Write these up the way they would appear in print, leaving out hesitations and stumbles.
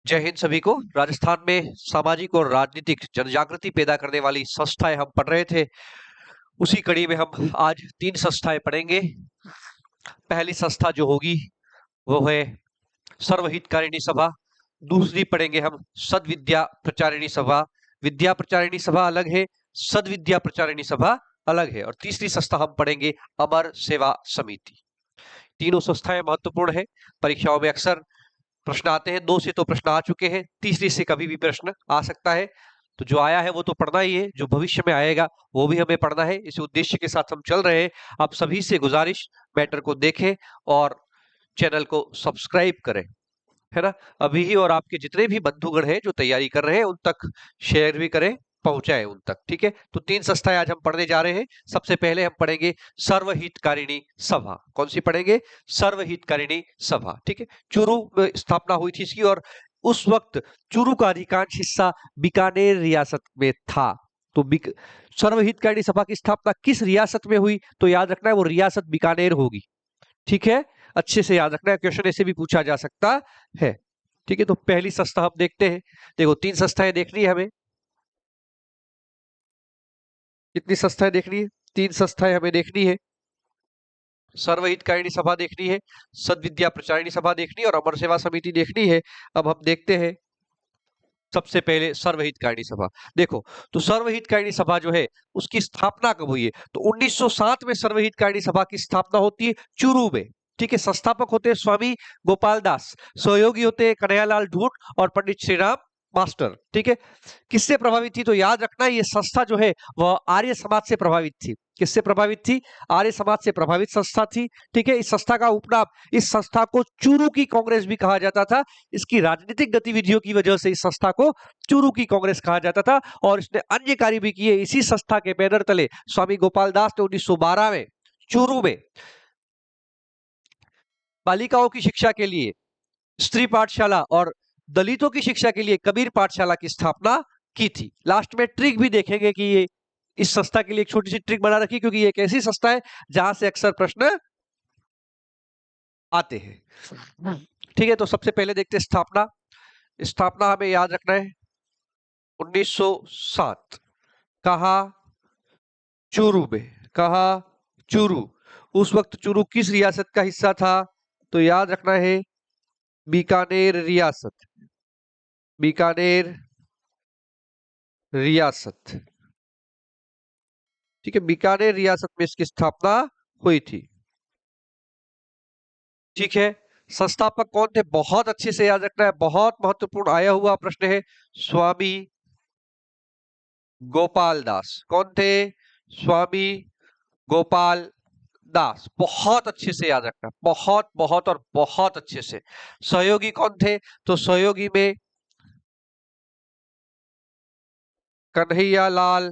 जय हिंद सभी को। राजस्थान में सामाजिक और राजनीतिक जनजागृति पैदा करने वाली संस्थाएं हम पढ़ रहे थे। उसी कड़ी में हम आज 3 संस्थाएं पढ़ेंगे। पहली संस्था जो होगी वो है सर्वहितकारिणी सभा। दूसरी पढ़ेंगे हम सद्विद्या प्रचारिणी सभा। विद्या प्रचारिणी सभा अलग है, सद्विद्या प्रचारिणी सभा अलग है। और तीसरी संस्था हम पढ़ेंगे अमर सेवा समिति। तीनों संस्थाएं महत्वपूर्ण है, परीक्षाओं में अक्सर प्रश्न आते हैं। 2 से तो प्रश्न आ चुके हैं, तीसरी से कभी भी प्रश्न आ सकता है। तो जो आया है वो तो पढ़ना ही है, जो भविष्य में आएगा वो भी हमें पढ़ना है। इस उद्देश्य के साथ हम चल रहे हैं। आप सभी से गुजारिश, मैटर को देखें और चैनल को सब्सक्राइब करें, है ना। अभी ही और आपके जितने भी बंधुगण हैं जो तैयारी कर रहे हैं उन तक शेयर भी करें, पहुंचाएं उन तक, ठीक है। तो 3 संस्थाएं आज हम पढ़ने जा रहे हैं। सबसे पहले हम पढ़ेंगे सर्वहितकारिणी सभा। कौन सी पढ़ेंगे? सर्वहितकारिणी सभा, ठीक है। चूरू में स्थापना हुई थी इसकी, और उस वक्त चूरू का अधिकांश हिस्सा बीकानेर रियासत में था। तो सर्वहितकारिणी सभा की स्थापना किस रियासत में हुई? तो याद रखना है वो रियासत बीकानेर होगी, ठीक है। अच्छे से याद रखना है, क्वेश्चन ऐसे भी पूछा जा सकता है, ठीक है। तो पहली संस्था हम देखते हैं। देखो 3 संस्थाएं देखनी है हमें। कितनी संस्थाएं देखनी है? 3 संस्थाएं हमें देखनी है। सर्वहितकारिणी सभा देखनी है, सद्विद्या प्रचारिणी सभा देखनी है और अमर सेवा समिति देखनी है। अब हम देखते हैं सबसे पहले सर्वहितकारिणी सभा। देखो, तो सर्वहितकारिणी सभा जो है उसकी स्थापना कब हुई है? तो 1907 में सर्वहितकारिणी सभा की स्थापना होती है चूरू में, ठीक है। संस्थापक होते हैं स्वामी गोपाल दास, सहयोगी होते हैं कन्हैयालाल ढूंढ और पंडित श्रीराम मास्टर, ठीक है। किससे प्रभावित थी? तो याद रखना ये संस्था जो है वह आर्य समाज से प्रभावित थी। किससे प्रभावित थी? आर्य समाज से प्रभावित संस्था थी, ठीक है। इस संस्था का उपनाम, इस संस्था को चूरू की कांग्रेस भी कहा जाता था। इसकी राजनीतिक गतिविधियों की वजह से इस संस्था को चूरू की कांग्रेस कहा जाता था। और इसने अन्य कार्य भी किए। इसी संस्था के बैनर तले स्वामी गोपाल दास ने 1912 में चूरू में बालिकाओं की शिक्षा के लिए स्त्री पाठशाला और दलितों की शिक्षा के लिए कबीर पाठशाला की स्थापना की थी। लास्ट में ट्रिक भी देखेंगे कि ये इस संस्था के लिए एक छोटी सी ट्रिक बना रखी, क्योंकि ये एक ऐसी संस्था है जहां से अक्सर प्रश्न आते हैं, ठीक है। तो सबसे पहले देखते हैं स्थापना। स्थापना हमें याद रखना है 1907। कहा? चूरू में। कहा? चूरू। उस वक्त चूरू किस रियासत का हिस्सा था? तो याद रखना है बीकानेर रियासत। बीकानेर रियासत, ठीक है। बीकानेर रियासत में इसकी स्थापना हुई थी, ठीक है। संस्थापक कौन थे? बहुत अच्छे से याद रखना है, बहुत महत्वपूर्ण आया हुआ प्रश्न है। स्वामी गोपाल दास। कौन थे? स्वामी गोपाल दास। बहुत अच्छे से याद रखना, बहुत बहुत और बहुत अच्छे से। सहयोगी कौन थे? तो सहयोगी में कन्हैयालाल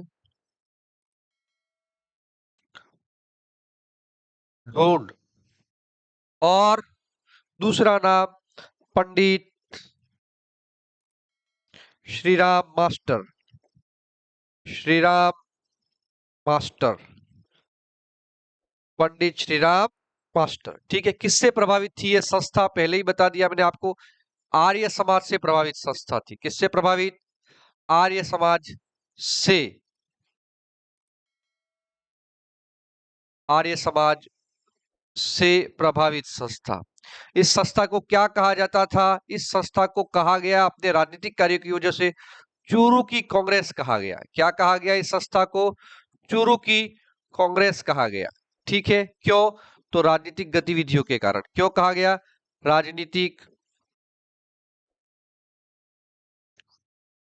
ढूंढ और दूसरा नाम पंडित श्रीराम मास्टर। श्रीराम मास्टर, पंडित श्रीराम मास्टर, ठीक है। किससे प्रभावित थी यह संस्था? पहले ही बता दिया मैंने आपको, आर्य समाज से प्रभावित संस्था थी। किससे प्रभावित? आर्य समाज से। आर्य समाज से प्रभावित संस्था। इस संस्था को क्या कहा जाता था? इस संस्था को कहा गया अपने राजनीतिक कार्यों की वजह से चूरू की कांग्रेस कहा गया। क्या कहा गया इस संस्था को? चूरू की कांग्रेस कहा गया, ठीक है। क्यों? तो राजनीतिक गतिविधियों के कारण। क्यों कहा गया? राजनीतिक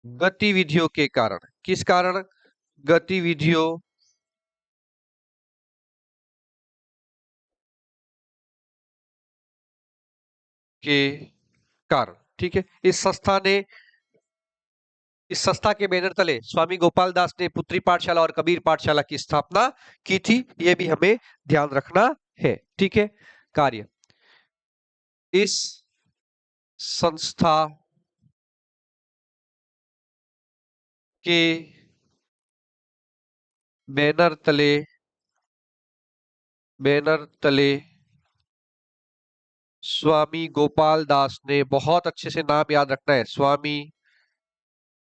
गतिविधियों के कारण। किस कारण? गतिविधियों के कारण, ठीक है। इस संस्था के बैनर तले स्वामी गोपाल दास ने पुत्री पाठशाला और कबीर पाठशाला की स्थापना की थी। यह भी हमें ध्यान रखना है, ठीक है। कार्य, इस संस्था के बैनर तले स्वामी गोपाल दास ने, बहुत अच्छे से नाम याद रखना है, स्वामी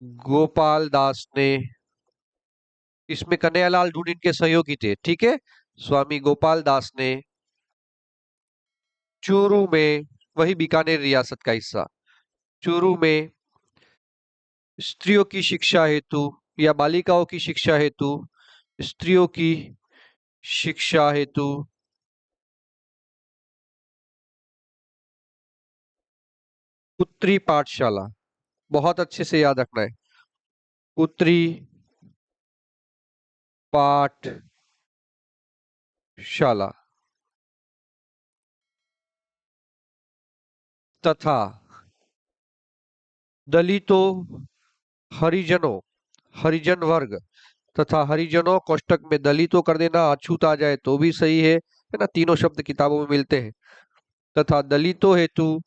गोपाल दास ने, इसमें कन्हैयालाल ढूंढ इनके सहयोगी थे, ठीक है। स्वामी गोपाल दास ने चूरू में, वही बीकानेर रियासत का हिस्सा, चूरू में स्त्रियों की शिक्षा हेतु या बालिकाओं की शिक्षा हेतु, स्त्रियों की शिक्षा हेतु पुत्री पाठशाला, बहुत अच्छे से याद रखना है, पुत्री पाठशाला तथा दलितों, हरिजनों, हरिजन वर्ग तथा हरिजनों कोष्टक में दलितों कर देना, अछूत आ जाए तो भी सही है ना, तीनों शब्द किताबों में मिलते हैं। तथा दलितों हेतु,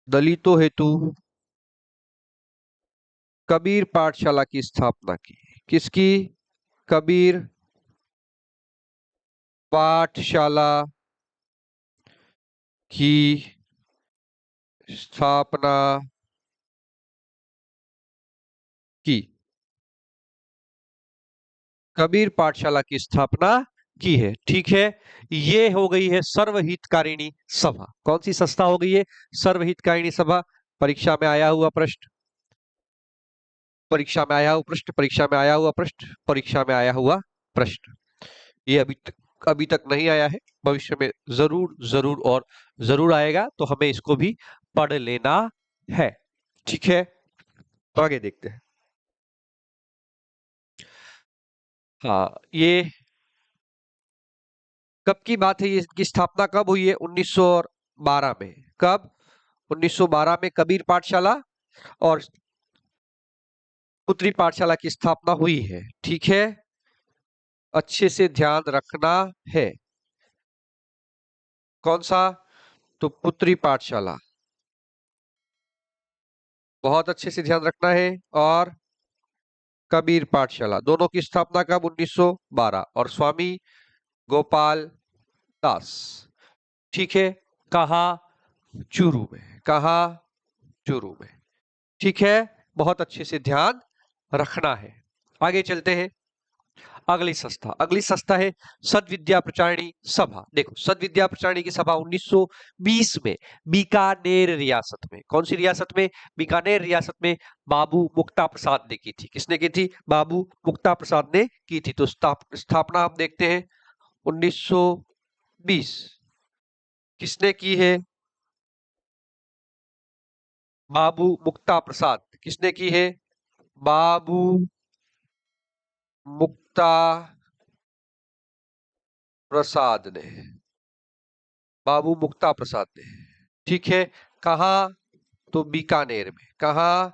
दलितों हेतु कबीर पाठशाला की स्थापना की। किसकी? कबीर पाठशाला की स्थापना की, कबीर पाठशाला की स्थापना की है, ठीक है। ये हो गई है सर्वहितकारिणी सभा। कौन सी संस्था हो गई है? सर्वहितकारिणी सभा। परीक्षा में आया हुआ प्रश्न, परीक्षा में आया हुआ प्रश्न, परीक्षा में आया हुआ प्रश्न, परीक्षा में आया हुआ प्रश्न। ये अभी तक नहीं आया है, भविष्य में जरूर जरूर और जरूर आएगा, तो हमें इसको भी पढ़ लेना है, ठीक है। तो आगे देखते हैं। हाँ, ये कब की बात है? ये इसकी स्थापना कब हुई है? 1912 में। कब? 1912 में कबीर पाठशाला और पुत्री पाठशाला की स्थापना हुई है, ठीक है। अच्छे से ध्यान रखना है। कौन सा? तो पुत्री पाठशाला, बहुत अच्छे से ध्यान रखना है। और कबीर पाठशाला, दोनों की स्थापना कब? 1912। और स्वामी गोपाल दास, ठीक है। कहा? चूरू में। कहा? चूरू में, ठीक है। बहुत अच्छे से ध्यान रखना है। आगे चलते हैं। अगली संस्था, अगली संस्था है सदविद्या प्रचारिणी सभा। देखो, सदविद्या प्रचारिणी की सभा 1920 में बीकानेर रियासत में, कौन सी रियासत में? बीकानेर रियासत में बाबू मुक्ता प्रसाद ने की थी। किसने की थी? बाबू मुक्ता प्रसाद ने की थी। तो स्थापना हम देखते हैं 1920। किसने की है? बाबू मुक्ता प्रसाद। किसने की है? बाबू मुक्ता प्रसाद ने, बाबू मुक्ता प्रसाद ने, ठीक है। कहा? तो बीकानेर में। कहा?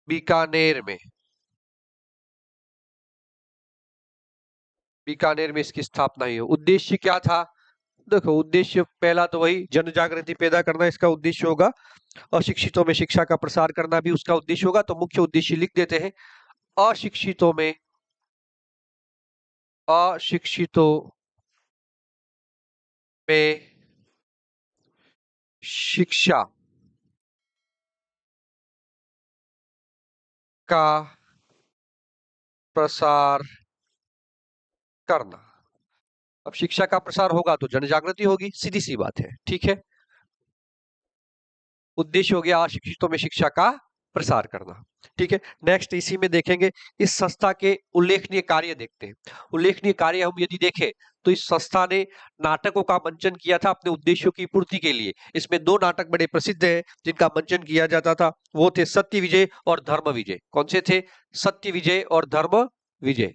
बीकानेर में। बीकानेर में इसकी स्थापना हुई है। उद्देश्य क्या था? देखो, उद्देश्य पहला तो वही जन जागृति पैदा करना इसका उद्देश्य होगा। अशिक्षितों में शिक्षा का प्रसार करना भी उसका उद्देश्य होगा। तो मुख्य उद्देश्य लिख देते हैं, अशिक्षितों में, अशिक्षितों में शिक्षा का प्रसार करना। अब शिक्षा का प्रसार होगा तो जन जागृति होगी, सीधी सी बात है, ठीक है। उद्देश्य हो गया अशिक्षितों में शिक्षा का प्रसार करना, ठीक है। नेक्स्ट इसी में देखेंगे, इस संस्था के उल्लेखनीय कार्य देखते हैं। उल्लेखनीय कार्य हम यदि देखें तो इस संस्था ने नाटकों का मंचन किया था अपने उद्देश्यों की पूर्ति के लिए। इसमें दो नाटक बड़े प्रसिद्ध हैं जिनका मंचन किया जाता था, वो थे सत्य विजय और धर्म विजय। कौन से थे? सत्य विजय और धर्म विजय।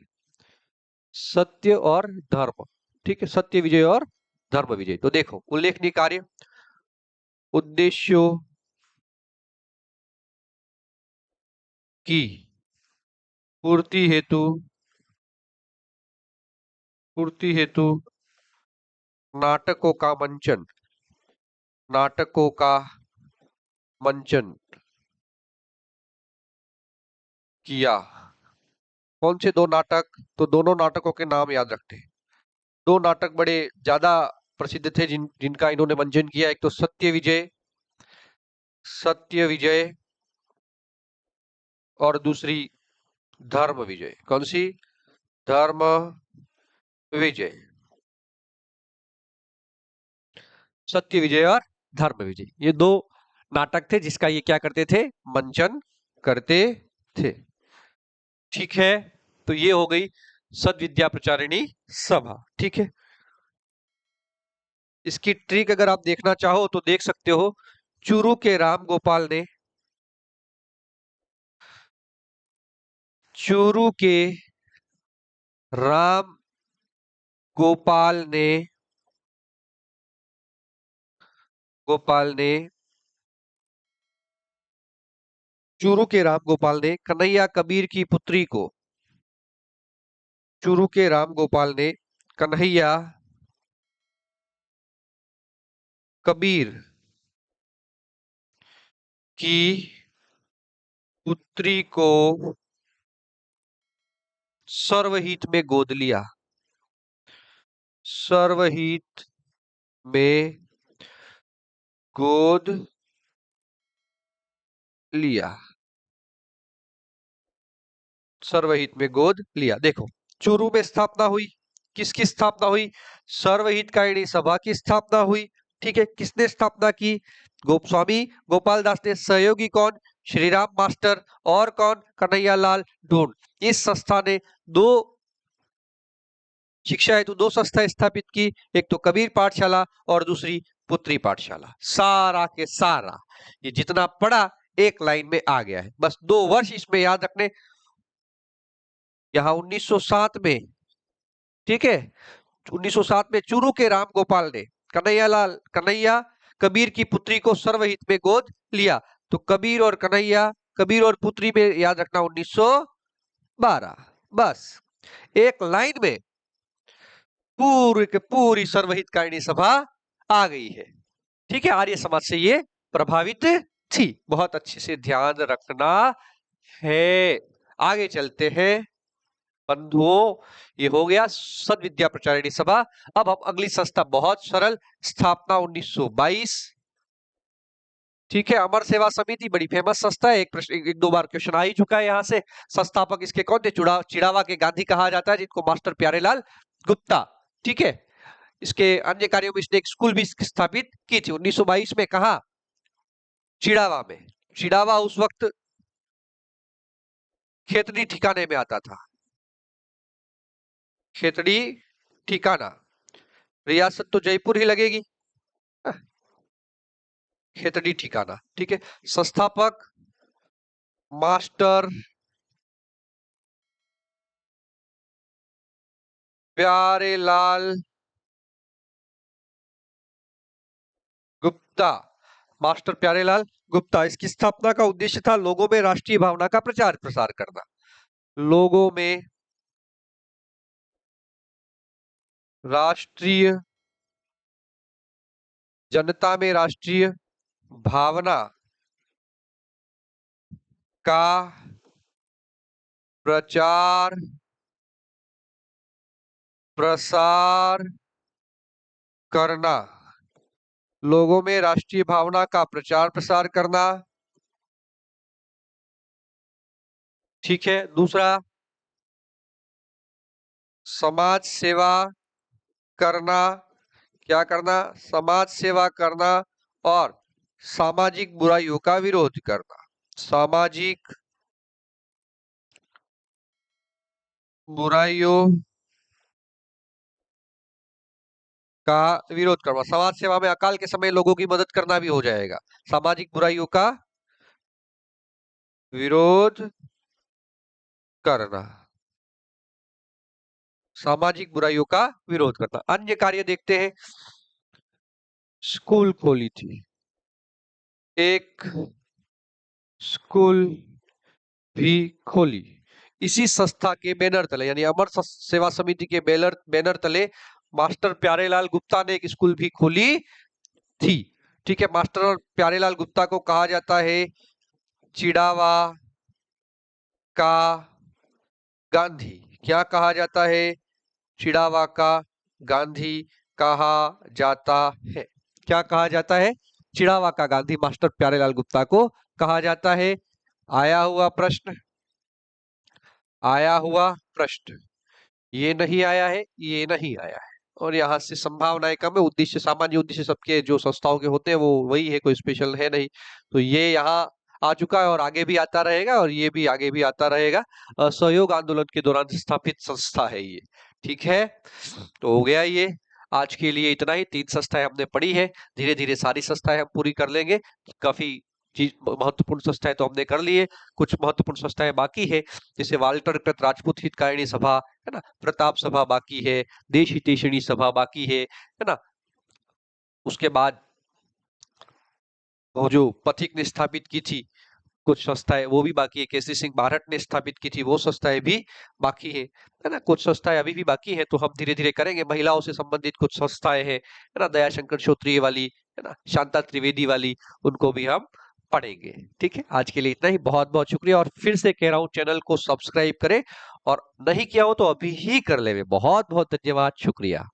सत्य और धर्म, ठीक है, सत्य विजय और धर्म विजय। तो देखो, उल्लेखनीय कार्य, उद्देश्यों की पूर्ति हेतु, पूर्ति हेतु नाटकों का मंचन, नाटकों का मंचन किया। कौन से दो नाटक? तो दोनों नाटकों के नाम याद रखते हैं। दो नाटक बड़े ज्यादा प्रसिद्ध थे जिनका इन्होंने मंचन किया। एक तो सत्य विजय, सत्य विजय, और दूसरी धर्म विजय। कौन सी? धर्म विजय। सत्य विजय और धर्म विजय, ये दो नाटक थे जिसका ये क्या करते थे? मंचन करते थे। ठीक है, तो ये हो गई सद्विद्या प्रचारिणी सभा। ठीक है, इसकी ट्रिक अगर आप देखना चाहो तो देख सकते हो। चूरू के राम गोपाल ने, चूरू के राम गोपाल ने, गोपाल ने, चूरू के राम गोपाल ने कन्हैया कबीर की पुत्री को, चूरू के राम गोपाल ने कन्हैया कबीर की पुत्री को सर्वहित में गोद लिया, सर्वहित में गोद लिया, सर्वहित में गोद लिया। देखो, चूरू में स्थापना हुई, किसकी स्थापना हुई? सर्वहितकारिणी सभा की स्थापना हुई। ठीक है, किसने स्थापना की? गोस्वामी गोपाल दास ने। सहयोगी कौन? श्री राम मास्टर और कौन? कन्हैया लाल ढूंढ। इस संस्था ने दो शिक्षा हेतु दो संस्थाएं स्थापित की, एक तो कबीर पाठशाला और दूसरी पुत्री पाठशाला। सारा के सारा ये जितना पढ़ा एक लाइन में आ गया है, बस 2 वर्ष इसमें याद रखने। यहां 1907 में, ठीक है, 1907 में चूरू के राम गोपाल ने कन्हैया कबीर की पुत्री को सर्वहित में गोद लिया। तो कबीर और कन्हैया, कबीर और पुत्री में याद रखना 1912। बस एक लाइन में पूरी के पूरी सर्वहितकारिणी सभा आ गई है। ठीक है, आर्य समाज से ये प्रभावित थी। बहुत अच्छे से ध्यान रखना है। आगे चलते हैं बंधुओं, ये हो गया सद्विद्या प्रचारिणी सभा। अब हम अगली संस्था, बहुत सरल, स्थापना 1922। ठीक है, अमर सेवा समिति बड़ी फेमस संस्था है। एक प्रश्न, एक दो बार क्वेश्चन आ ही चुका है यहाँ से। संस्थापक इसके कौन थे? चिड़ावा के गांधी कहा जाता है, जिनको मास्टर प्यारेलाल गुप्ता। ठीक है, इसके अन्य कार्यों में इसने एक स्कूल भी स्थापित की थी 1922 में। कहा? चिड़ावा में। चिड़ावा उस वक्त खेतड़ी ठिकाने में आता था। खेतड़ी ठिकाना, रियासत तो जयपुर ही लगेगी। खेतड़ी ठिकाना। ठीक है, संस्थापक मास्टर प्यारेलाल गुप्ता, मास्टर प्यारेलाल गुप्ता। इसकी स्थापना का उद्देश्य था लोगों में राष्ट्रीय भावना का प्रचार प्रसार करना। लोगों में राष्ट्रीय, जनता में राष्ट्रीय भावना का प्रचार प्रसार करना, लोगों में राष्ट्रीय भावना का प्रचार प्रसार करना। ठीक है, दूसरा समाज सेवा करना। क्या करना? समाज सेवा करना और सामाजिक बुराइयों का विरोध करना। सामाजिक बुराइयों का विरोध करना। समाज सेवा में अकाल के समय लोगों की मदद करना भी हो जाएगा। सामाजिक बुराइयों का विरोध करना, सामाजिक बुराइयों का विरोध करना। अन्य कार्य देखते हैं। स्कूल खोली थी, एक स्कूल भी खोली। इसी संस्था के बैनर तले, यानी अमर सेवा समिति के बैनर तले मास्टर प्यारेलाल गुप्ता ने एक स्कूल भी खोली थी। ठीक है, मास्टर प्यारेलाल गुप्ता को कहा जाता है चिड़ावा का गांधी क्या कहा जाता है? चिड़ावाका गांधी कहा जाता है। क्या कहा जाता है? चिड़ावाका गांधी मास्टर प्यारेलाल गुप्ता को कहा जाता है। आया हुआ प्रश्न, आया हुआ प्रश्न, ये नहीं आया है, ये नहीं आया है, और यहाँ से संभावनाएं कम है। उद्देश्य सामान्य उद्देश्य सबके जो संस्थाओं के होते हैं वो वही है, कोई स्पेशल है नहीं। तो ये यहाँ आ चुका है और आगे भी आता रहेगा, और ये भी आगे भी आता रहेगा। असहयोग आंदोलन के दौरान स्थापित संस्था है ये। ठीक है, तो हो गया ये। आज के लिए इतना ही। 3 संस्थाएं हमने पढ़ी है, धीरे धीरे सारी संस्थाएं हम पूरी कर लेंगे। काफी चीज महत्वपूर्ण संस्थाएं तो हमने कर लिए, कुछ महत्वपूर्ण संस्थाएं बाकी है, जैसे वाल्टर कृत राजपूत हितकारिणी सभा है ना, प्रताप सभा बाकी है, देश हितैषिणी सभा बाकी है ना। उसके बाद वो जो पथिक ने स्थापित की थी कुछ संस्थाएं, वो भी बाकी है। केसरी सिंह बारहट ने स्थापित की थी, वो संस्थाएं भी बाकी है ना। कुछ संस्थाएं अभी भी बाकी है, तो हम धीरे धीरे करेंगे। महिलाओं से संबंधित कुछ संस्थाएं हैं है ना, दयाशंकर श्रोत्रिय वाली है ना, शांता त्रिवेदी वाली, उनको भी हम पढ़ेंगे। ठीक है, आज के लिए इतना ही। बहुत बहुत शुक्रिया, और फिर से कह रहा हूँ चैनल को सब्सक्राइब करें, और नहीं किया हो तो अभी ही कर ले। बहुत बहुत धन्यवाद, शुक्रिया।